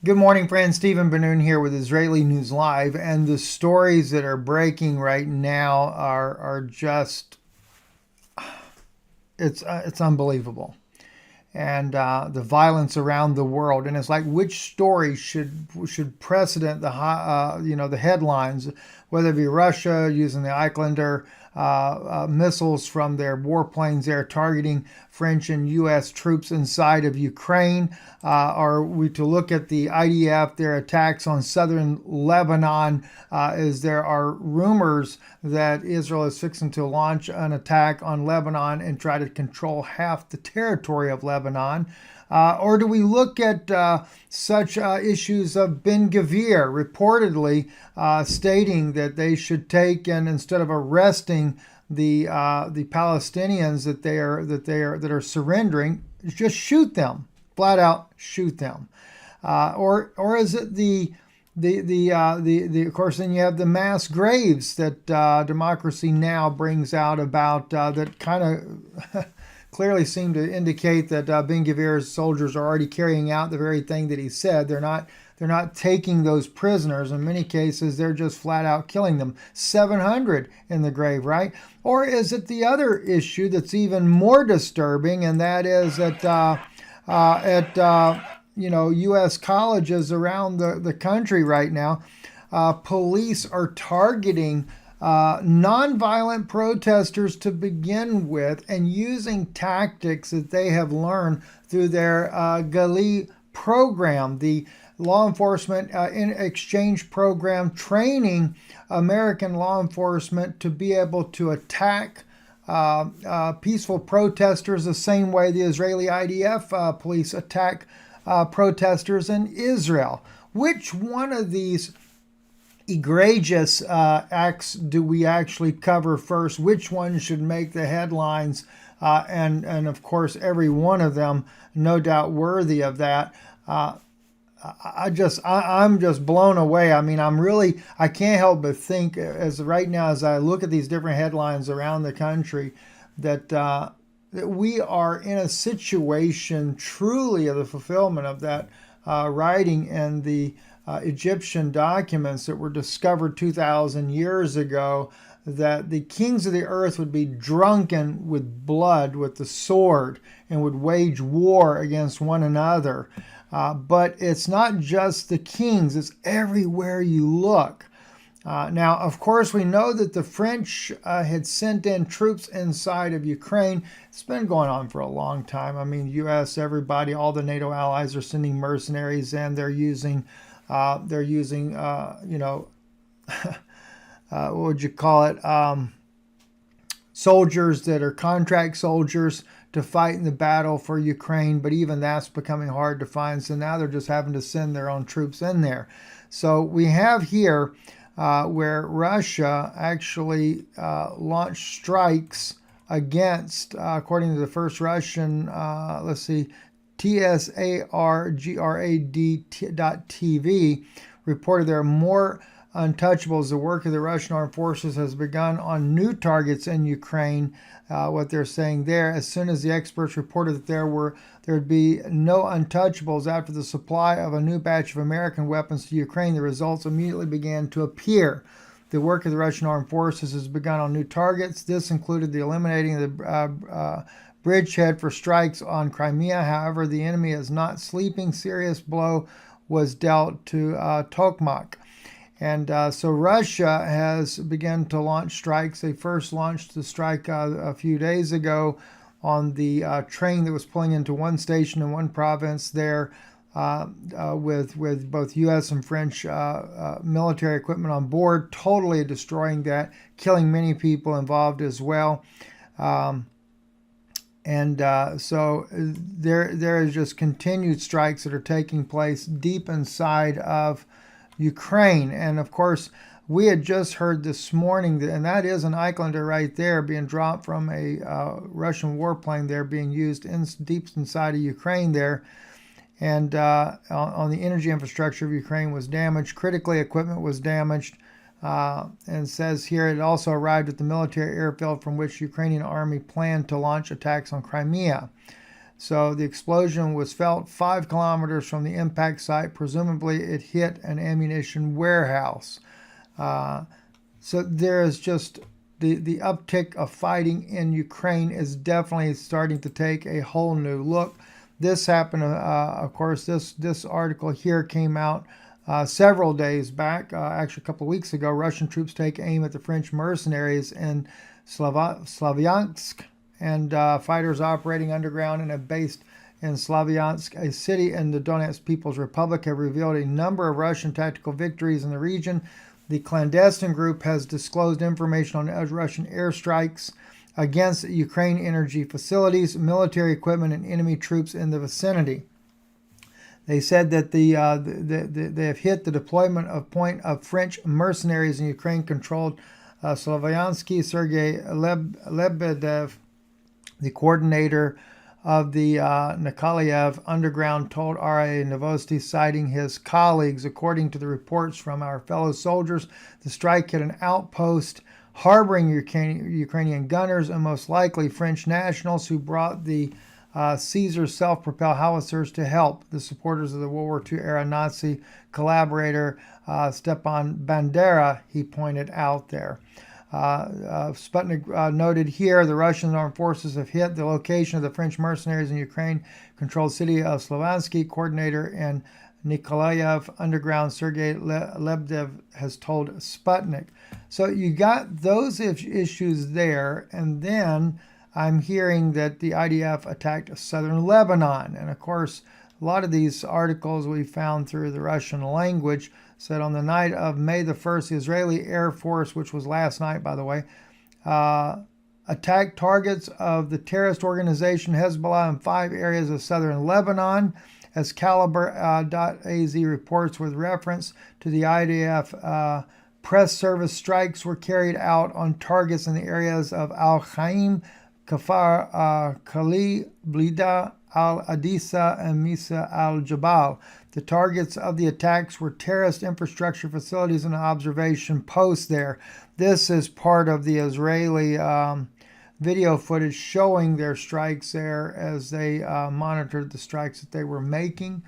Good morning, friends. Stephen Benoon here with Israeli News Live, and the stories that are breaking right now are just it's unbelievable, and the violence around the world, and it's like which story should precedent the headlines, whether it be Russia using the Eiklander missiles from their warplanes there targeting French and U.S. troops inside of Ukraine. Are we to look at the IDF, their attacks on southern Lebanon, as there are rumors that Israel is fixing to launch an attack on Lebanon and try to control half the territory of Lebanon? Or do we look at such issues of Ben Gvir reportedly stating that they should take, and instead of arresting the Palestinians that are surrendering, just shoot them, flat out shoot them? Or is it the of course, then you have the mass graves that Democracy Now! Brings out about that kind of clearly seem to indicate that Ben Gvir's soldiers are already carrying out the very thing that he said. They're not taking those prisoners. In many cases, they're just flat out killing them. 700 in the grave, right? Or is it the other issue that's even more disturbing, and that is that U.S. colleges around the country right now, police are targeting nonviolent protesters to begin with, and using tactics that they have learned through their Gali program, the law enforcement in exchange program, training American law enforcement to be able to attack peaceful protesters the same way the Israeli IDF police attack protesters in Israel. Which one of these egregious acts do we actually cover first? Which one should make the headlines? And of course, every one of them, no doubt, worthy of that. I'm just blown away. I mean, I can't help but think, as right now, as I look at these different headlines around the country, that we are in a situation truly of the fulfillment of that writing and the Egyptian documents that were discovered 2,000 years ago, that the kings of the earth would be drunken with blood, with the sword, and would wage war against one another. But it's not just the kings, it's everywhere you look. Now, of course, we know that the French had sent in troops inside of Ukraine. It's been going on for a long time. I mean, U.S., everybody, all the NATO allies are sending mercenaries in. They're using what would you call it? Soldiers that are contract soldiers to fight in the battle for Ukraine, but even that's becoming hard to find. So now they're just having to send their own troops in there. So we have here where Russia actually launched strikes against, according to the first Russian, TSARGRAD.TV, reported there are more untouchables. The work of the Russian armed forces has begun on new targets in Ukraine. What they're saying there, as soon as the experts reported that there'd be no untouchables after the supply of a new batch of American weapons to Ukraine, the results immediately began to appear. The work of the Russian armed forces has begun on new targets. This included the eliminating of the bridgehead for strikes on Crimea. However, the enemy is not sleeping. Serious blow was dealt to Tokmak. And so Russia has begun to launch strikes. They first launched the strike a few days ago on the train that was pulling into one station in one province there with both U.S. and French military equipment on board, totally destroying that, killing many people involved as well. So there is just continued strikes that are taking place deep inside of Ukraine. And of course, we had just heard this morning, and that is an Eiklander right there being dropped from a Russian warplane there, being used deep inside of Ukraine there. And on the energy infrastructure of Ukraine was damaged. Critically, equipment was damaged. And says here it also arrived at the military airfield from which Ukrainian army planned to launch attacks on Crimea. So the explosion was felt 5 kilometers from the impact site. Presumably, it hit an ammunition warehouse. So there is just the uptick of fighting in Ukraine is definitely starting to take a whole new look. This happened, of course, this article here came out several days back, actually a couple of weeks ago. Russian troops take aim at the French mercenaries in Slavyansk, and fighters operating underground and have based in Slavyansk, a city in the Donetsk People's Republic, have revealed a number of Russian tactical victories in the region. The clandestine group has disclosed information on Russian airstrikes against Ukraine energy facilities, military equipment, and enemy troops in the vicinity. They said that they have hit the deployment of point of French mercenaries in Ukraine-controlled Slavyansky. Sergei Lebedev, the coordinator of the Nikolaev underground, told RIA Novosti, citing his colleagues. According to the reports from our fellow soldiers, the strike hit an outpost harboring Ukrainian gunners and most likely French nationals who brought the Caesar self-propelled howitzers to help the supporters of the World War II era Nazi collaborator Stepan Bandera, he pointed out there. Sputnik noted here the Russian armed forces have hit the location of the French mercenaries in Ukraine-controlled city of Slavansky. Coordinator in Nikolaev underground Sergei Lebedev has told Sputnik. So you got those issues there, and then I'm hearing that the IDF attacked southern Lebanon. And of course, a lot of these articles we found through the Russian language said on the night of May the 1st, the Israeli Air Force, which was last night, by the way, attacked targets of the terrorist organization Hezbollah in 5 areas of southern Lebanon, as Caliber.az reports with reference to the IDF press service. Strikes were carried out on targets in the areas of Al-Khaim, Kafar Kali, Blida, Al-Adisa, and Misa al-Jabal. The targets of the attacks were terrorist infrastructure facilities and observation posts there. This is part of the Israeli video footage showing their strikes there as they monitored the strikes that they were making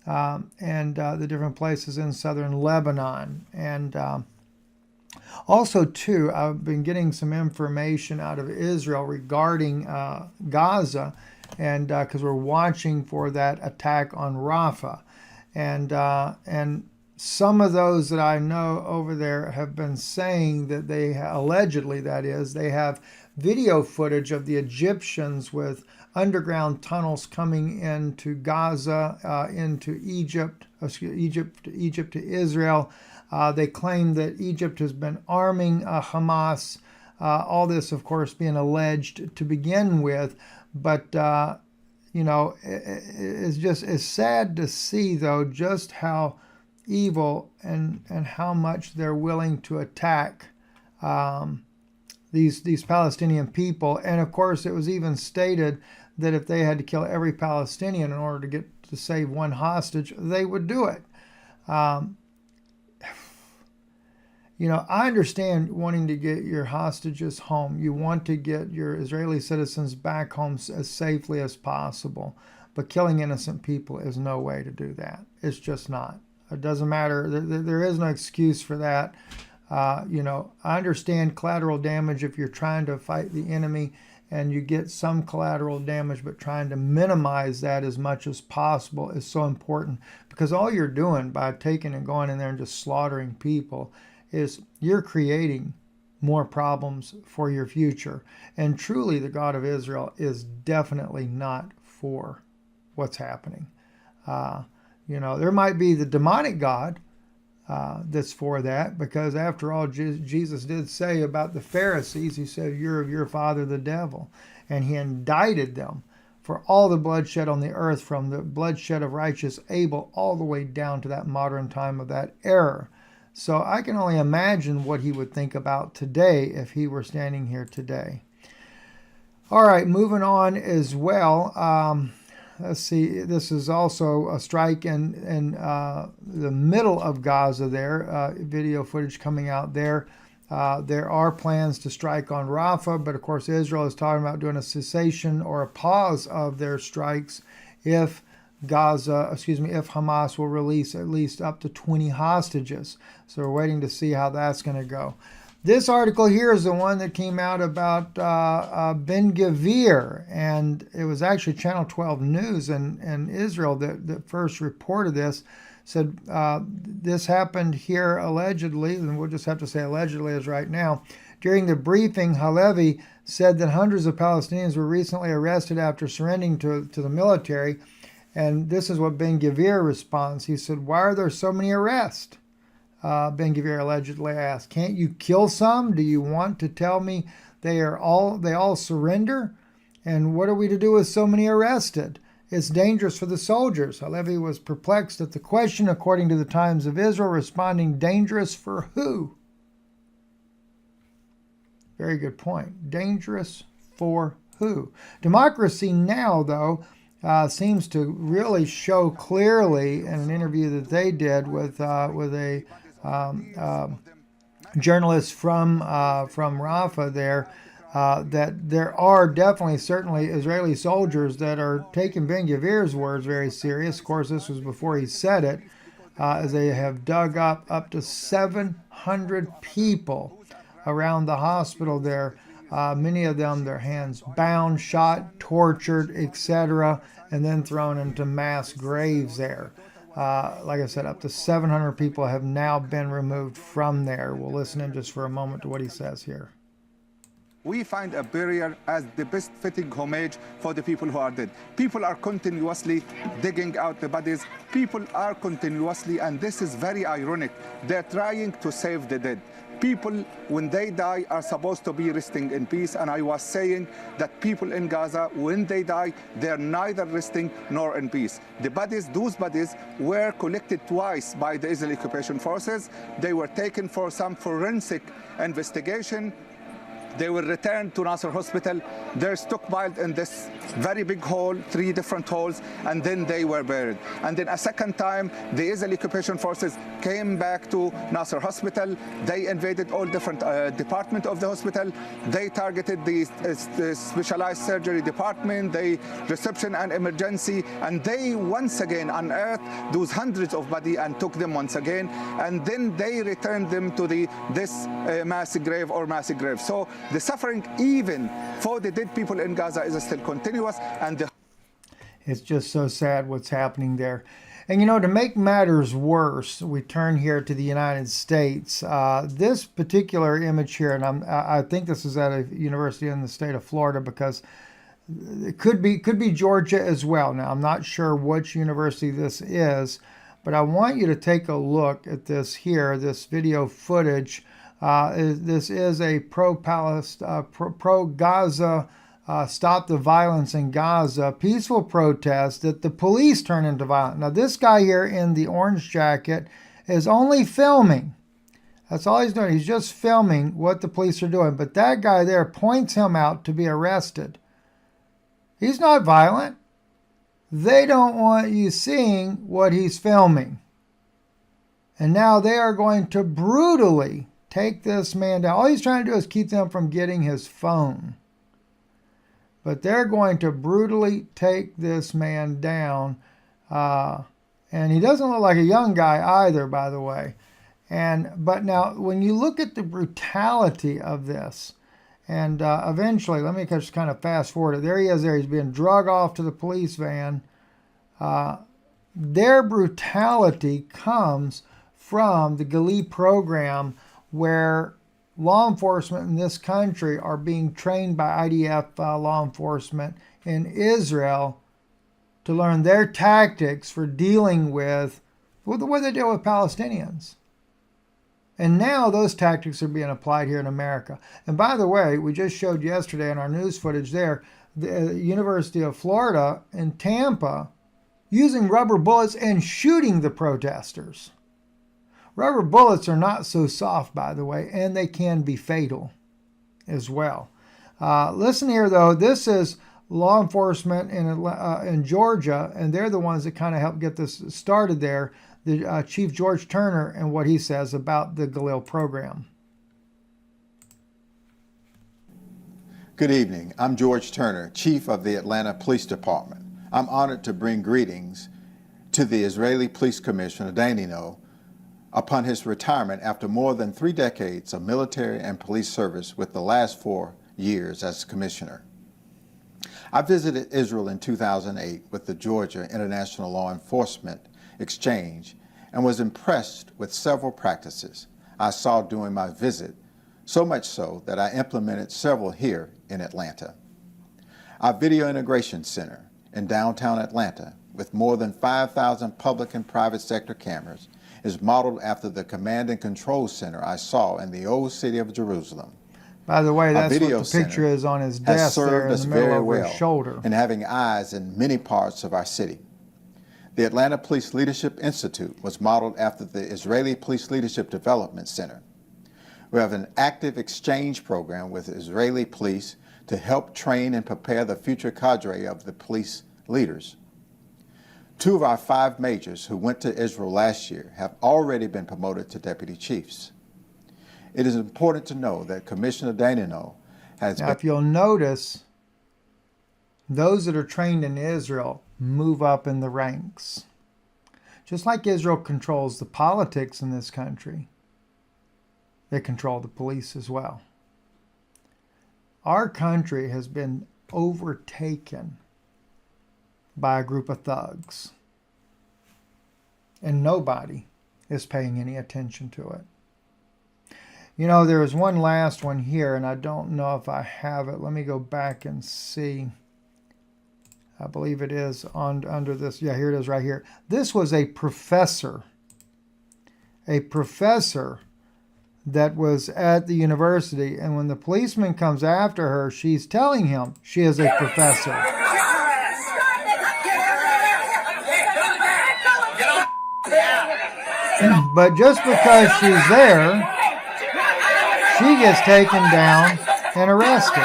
and the different places in southern Lebanon. And also, too, I've been getting some information out of Israel regarding Gaza, and because we're watching for that attack on Rafah. And some of those that I know over there have been saying that they allegedly, that is, they have video footage of the Egyptians with underground tunnels coming into Gaza, into Egypt to Israel. They claim that Egypt has been arming Hamas. All this, of course, being alleged to begin with, but it's sad to see, though, just how evil and how much they're willing to attack these Palestinian people. And of course, it was even stated that if they had to kill every Palestinian in order to save one hostage, they would do it. I understand wanting to get your hostages home. You want to get your Israeli citizens back home as safely as possible. But killing innocent people is no way to do that. It's just not. It doesn't matter. There is no excuse for that. I understand collateral damage if you're trying to fight the enemy and you get some collateral damage, but trying to minimize that as much as possible is so important, because all you're doing by taking and going in there and just slaughtering people is you're creating more problems for your future. And truly, the God of Israel is definitely not for what's happening. There might be the demonic God that's for that, because after all, Jesus did say about the Pharisees, he said, "You're of your father the devil," and he indicted them for all the bloodshed on the earth, from the bloodshed of righteous Abel all the way down to that modern time of that error. So I can only imagine what he would think about today if he were standing here today. All right, moving on as well. Let's see, this is also a strike in the middle of Gaza there, video footage coming out there. There are plans to strike on Rafah, but of course Israel is talking about doing a cessation or a pause of their strikes if if Hamas will release at least up to 20 hostages. So we're waiting to see how that's going to go. This article here is the one that came out about Ben Gvir, and it was actually Channel 12 News in Israel that first reported this. Said this happened here allegedly, and we'll just have to say allegedly as right now. During the briefing, Halevi said that hundreds of Palestinians were recently arrested after surrendering to the military. And this is what Ben Gvir responds. He said, "Why are there so many arrests?" Ben Gvir allegedly asked, "Can't you kill some? Do you want to tell me they all surrender? And what are we to do with so many arrested? It's dangerous for the soldiers." Halevi was perplexed at the question, according to the Times of Israel, responding, "Dangerous for who?" Very good point. Dangerous for who? Democracy Now, though, seems to really show clearly in an interview that they did with a journalist from Rafah there, that there are definitely, certainly Israeli soldiers that are taking Ben Gvir's words very serious. Of course, this was before he said it, as they have dug up to 700 people around the hospital there. Many of them, their hands bound, shot, tortured, etc., and then thrown into mass graves there. Like I said, up to 700 people have now been removed from there. We'll listen in just for a moment to what he says here. We find a burial as the best fitting homage for the people who are dead. People are continuously digging out the bodies. People are continuously, and this is very ironic, they're trying to save the dead. People, when they die, are supposed to be resting in peace. And I was saying that people in Gaza, when they die, they're neither resting nor in peace. The bodies, those bodies, were collected twice by the Israeli occupation forces. They were taken for some forensic investigation. They were returned to Nasser Hospital. They're stockpiled in this very big hole, 3 different holes, and then they were buried. And then a second time, the Israeli occupation forces came back to Nasser Hospital. They invaded all different departments of the hospital. They targeted the specialized surgery department, the reception and emergency, and they once again unearthed those hundreds of bodies and took them once again. And then they returned them to this mass grave or mass grave. So the suffering, even for the dead people in Gaza, is still continuous. And it's just so sad what's happening there. And, to make matters worse, we turn here to the United States. This particular image here, and I think this is at a university in the state of Florida, because it could be Georgia as well. Now, I'm not sure which university this is, but I want you to take a look at this here, this video footage. This is a pro-Gaza, stop the violence in Gaza peaceful protest that the police turn into violence. Now, this guy here in the orange jacket is only filming. That's all he's doing. He's just filming what the police are doing. But that guy there points him out to be arrested. He's not violent. They don't want you seeing what he's filming. And now they are going to brutally take this man down. All he's trying to do is keep them from getting his phone. But they're going to brutally take this man down. And he doesn't look like a young guy either, by the way. But now, when you look at the brutality of this, and eventually, let me just kind of fast forward it. There he is there. He's being dragged off to the police van. Their brutality comes from the Guerras program, where law enforcement in this country are being trained by IDF law enforcement in Israel to learn their tactics for dealing with the way they deal with Palestinians. And now those tactics are being applied here in America. And by the way, we just showed yesterday in our news footage there, the University of Florida in Tampa using rubber bullets and shooting the protesters. Rubber bullets are not so soft, by the way, and they can be fatal as well. Listen here, though. This is law enforcement in Georgia, and they're the ones that kind of helped get this started there. The Chief George Turner and what he says about the Guerras program. Good evening. I'm George Turner, Chief of the Atlanta Police Department. I'm honored to bring greetings to the Israeli Police Commissioner Danino upon his retirement after more than 3 decades of military and police service, with the last 4 years as commissioner. I visited Israel in 2008 with the Georgia International Law Enforcement Exchange and was impressed with several practices I saw during my visit, so much so that I implemented several here in Atlanta. Our Video Integration Center in downtown Atlanta, with more than 5,000 public and private sector cameras, is modeled after the Command and Control Center I saw in the old city of Jerusalem. By the way, that's what video the picture center is on his has desk there served in us the middle very of well his shoulder. in having eyes in many parts of our city. The Atlanta Police Leadership Institute was modeled after the Israeli Police Leadership Development Center. We have an active exchange program with Israeli police to help train and prepare the future cadre of the police leaders. 2 of our 5 majors who went to Israel last year have already been promoted to deputy chiefs. It is important to know that Commissioner Danino has Now, if you'll notice, those that are trained in Israel move up in the ranks. Just like Israel controls the politics in this country, they control the police as well. Our country has been overtaken by a group of thugs, and nobody is paying any attention to it. You know, there is one last one here, and I don't know if I have it. Let me go back and see. I believe it is under this. Yeah, here it is right here. This was a professor that was at the university, and when the policeman comes after her, she's telling him she is a professor. But just because she's there, she gets taken down and arrested.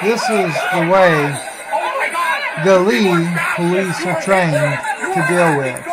This is the way Galilee police are trained to deal with.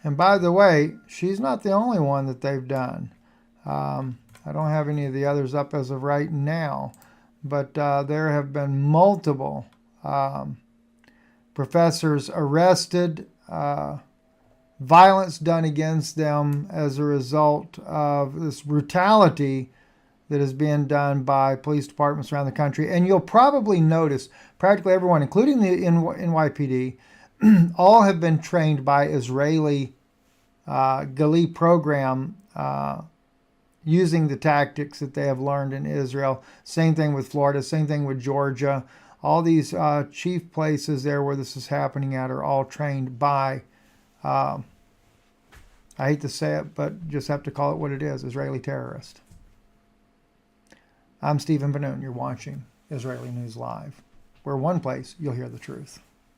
And by the way, she's not the only one that they've done. I don't have any of the others up as of right now, but there have been multiple professors arrested, violence done against them as a result of this brutality that is being done by police departments around the country. And you'll probably notice practically everyone, including the NYPD, all have been trained by Israeli Gali program using the tactics that they have learned in Israel. Same thing with Florida, same thing with Georgia. All these chief places there where this is happening at are all trained by, I hate to say it, but just have to call it what it is, Israeli terrorists. I'm Stephen Ben-Nun. You're watching Israeli News Live, where one place you'll hear the truth.